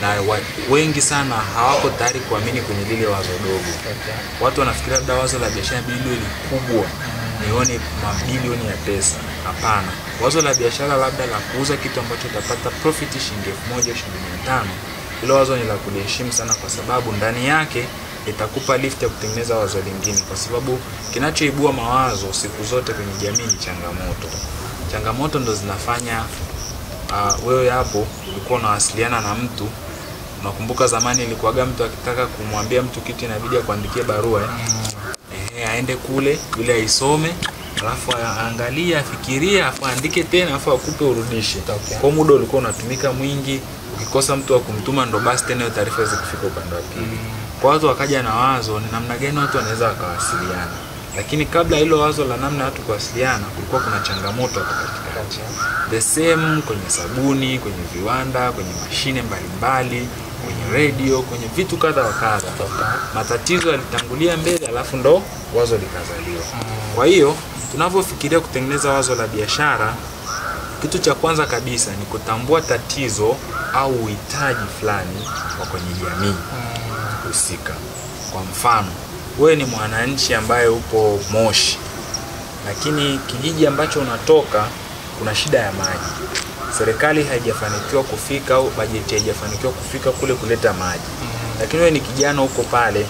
na wengi sana hawako tayari kuamini kwenye lile wazo dogo. Watu wanafikiria labda wazo la biashara bilioni kubwa nione mabilioni ya pesa. Hapana. Wazo la biashara labda la kuuza kitu ambacho utapata profit shilingi 1000 shilingi 500, hilo wazo ni la kuliheshimu sana, kwa sababu ndani yake itakupa lift ya kutengeneza wazo lingine, kwa sababu kinachoibua mawazo siku zote kwenye jamii ni changamoto. Changamoto ndo zinafanya wewe hapo ulikuwa unawasiliana na mtu. Unakumbuka zamani ilikuwaga mtu akitaka kumwambia mtu kitu inabidi akuandikie barua aende kule ili aisome, alafu aangalie, afikirie, alafu aandike tena, alafu akupe urudishe. Kwa muda ulikuwa unatumika mwingi, ukikosa mtu wa kumtuma ndo basi tena hiyo taarifa zikifika upande wa pili. Kwa watu wakaja na wazo ni namna gani watu wanaweza wakawasiliana. Lakini kabla hilo wazo la namna watu kuwasiliana kulikuwa kuna changamoto hapo katikati. The same kwenye sabuni, kwenye viwanda, kwenye mashine mbalimbali, kwenye radio, kwenye vitu kadha wa kadha. Matatizo yalitangulia mbele, alafu ndo wazo likazaliwa. Kwa hiyo tunapofikiria kutengeneza wazo la biashara, kitu cha kwanza kabisa ni kutambua tatizo au uhitaji fulani wa kwenye jamii husika. Kwa mfano, wewe ni mwananchi ambaye upo Moshi, lakini kijiji ambacho unatoka kuna shida ya maji. Serikali haijafanikiwa kufika au bajeti haijafanikiwa kufika kule kuleta maji. Lakini wewe ni kijana huko pale,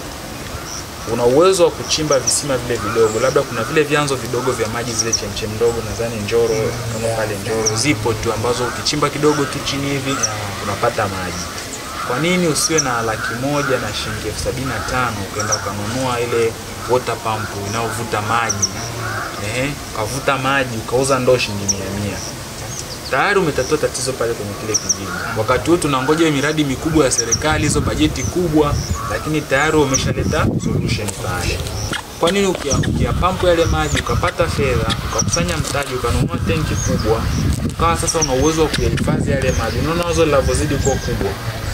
una uwezo wa kuchimba visima vile vidogo. Labda kuna vile vyanzo vidogo vya maji, zile chemchem ndogo, nadhani Njoro, kama pale Njoro zipo tu, ambazo ukichimba kidogo tu chini hivi unapata maji. Kwa nini usiwe na 100,000 na shilingi 75,000 ukaenda ukanunua ile water pump inayovuta maji? Ukavuta maji ukauza ndoo shilingi 100. Tayari umetatua tatizo pale kwenye kile kijiji. Wakati wote tunangoja miradi mikubwa ya serikali, hizo bajeti kubwa, lakini tayari umeshaleta solution pale. Kwa nini ukiyapampu yale maji, ukapata fedha, ukakusanya mtaji, ukanunua tenki kubwa, ukawa sasa una uwezo wa kuhifadhi yale maji. Unaona wazo linapozidi kuwa kubwa,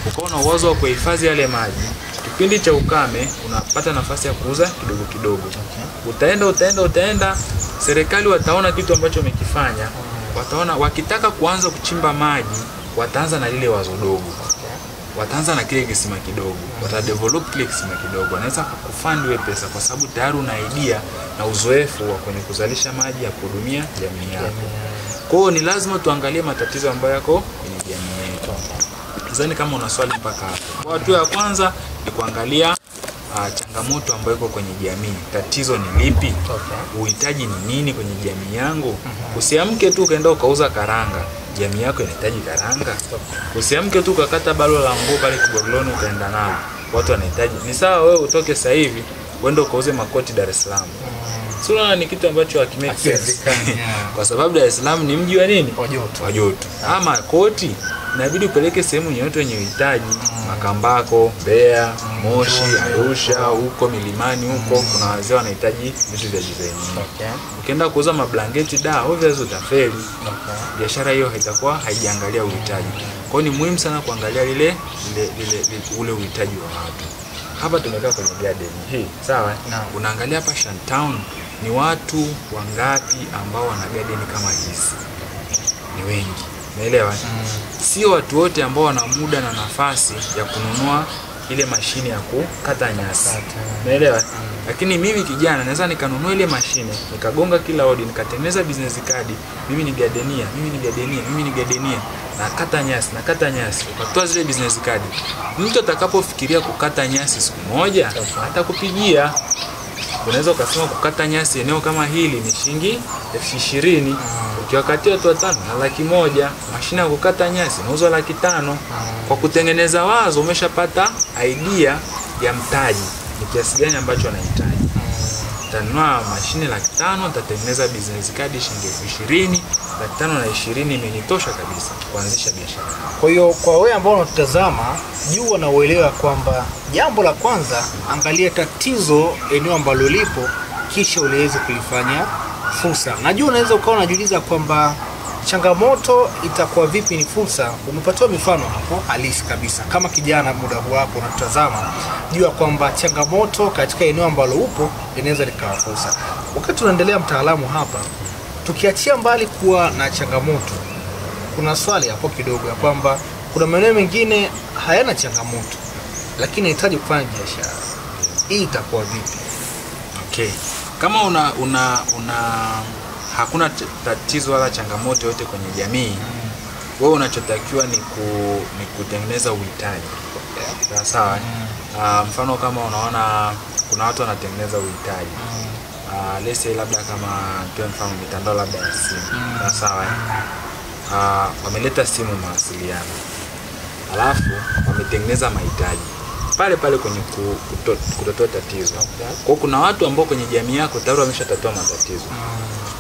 ukawa una uwezo wa kuhifadhi yale maji. Kipindi cha ukame unapata nafasi ya kuuza kidogo kidogo. Utaenda, serikali wataona kitu ambacho umekifanya. Wataona wakitaka kuanza kuchimba maji, wataanza na lile wazo dogo. Wataanza na kile kisima kidogo. Watadevelop kile kisima kidogo. Wanaweza kukufund wewe pesa kwa sababu tayari una idea na uzoefu wa kwenye kuzalisha maji ya kuhudumia jamii yako. Kwa hiyo ni lazima tuangalie matatizo ambayo yako kwenye jamii yetu. Nadhani kama una swali mpaka hapo. Kwa hatua ya kwanza ni kuangalia changamoto ambayo iko kwenye jamii. Tatizo ni lipi? Uhitaji ni nini kwenye jamii yangu? Usiamke tu kaenda ukauza karanga. Jamii yako inahitaji karanga. Usiamke tu ukakata balo la nguo pale Kiboroloni ukaenda nao. Watu wanahitaji. Ni sawa wewe utoke sasa hivi uende ukauze makoti Dar es Salaam. Sura ni kitu ambacho hakimeki sense. Kwa sababu Dar es Salaam ni mji wa nini? Wa joto. Ama koti inabidi upeleke sehemu yoyote yenye uhitaji. Makambako, Mbeya, Moshi, Arusha, huko milimani huko kuna wazee wanahitaji vitu vya design. Ukienda kuuza mablanketi obviously utafeli. Biashara hiyo haitakuwa haijaangalia uhitaji. Kwa hiyo ni muhimu sana kuangalia ule uhitaji wa watu. Hapa tumekaa kwenye garden hii, sawa? Unaangalia hapa Shantown ni watu wangapi ambao wana garden kama hizi? Ni wengi. Umeelewa? Sio watu wote ambao wana muda na nafasi ya kununua ile mashine ya kukata nyasi. Umeelewa? Lakini mimi kijana naweza nikanunua ile mashine, nikagonga kila odi, nikatengeneza business card. Mimi ni gardenia, nakata nyasi. Ukatoa zile business card. Mtu atakapofikiria kukata nyasi siku moja, atakupigia. Unaweza ukasema kukata nyasi eneo kama hili ni shilingi 20,000. Ukiwakatia watu 5 na 100,000, mashine ya kukata nyasi inauzwa 500,000. Kwa kutengeneza wazo umeshapata idea ya mtaji. Ni kiasi gani ambacho anahitaji. Utanunua mashine 500,000, utatengeneza business card shilingi 20,000, 520 imenitosha kabisa kuanzisha biashara. Kwa hiyo kwa wewe ambao unatutazama, jua na uelewa kwamba jambo la kwanza, angalia tatizo eneo ambalo lipo, kisha uliweze kulifanya fursa. Najua unaweza ukawa unajiuliza kwamba changamoto itakuwa vipi ni fursa. Umepatiwa mifano hapo halisi kabisa. Kama kijana muda huu hapo unatutazama, jua kwamba changamoto katika eneo ambalo upo inaweza likawa fursa. Wakati tunaendelea mtaalamu hapa, tukiachia mbali kuwa na changamoto, kuna swali hapo kidogo ya kwamba kuna maeneo mengine hayana changamoto lakini inahitaji kufanya biashara. Hii itakuwa vipi? Okay. Kama hakuna tatizo wala changamoto yote kwenye jamii, wewe unachotakiwa ni kutengeneza uhitaji. Sawa. Mfano kama unaona kuna watu wanatengeneza uhitaji. Let's say labda kama tuwe mfano mitandao labda ya simu. Sawa. Wameleta simu mawasiliano. Alafu wametengeneza mahitaji pale pale kwenye kutotoa tatizo. Kwa kuna watu ambao kwenye jamii yako tayari wameshatatua matatizo.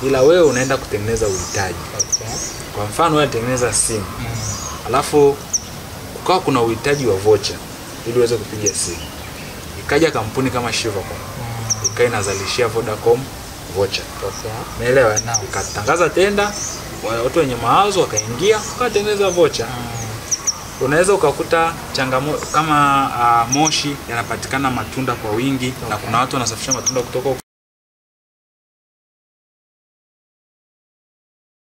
Ila wewe unaenda kutengeneza uhitaji. Kwa mfano wewe unatengeneza simu. Alafu ukawa kuna uhitaji wa voucher ili uweze kupiga simu. Ikaja kampuni kama Shivacom. Ikawa inazalishia Vodacom voucher. Umeelewa? Ikatangaza tenda, watu wenye mawazo wakaingia, wakatengeneza voucher. Unaweza ukakuta changamoto kama Moshi yanapatikana matunda kwa wingi na kuna watu wanasafisha matunda kutoka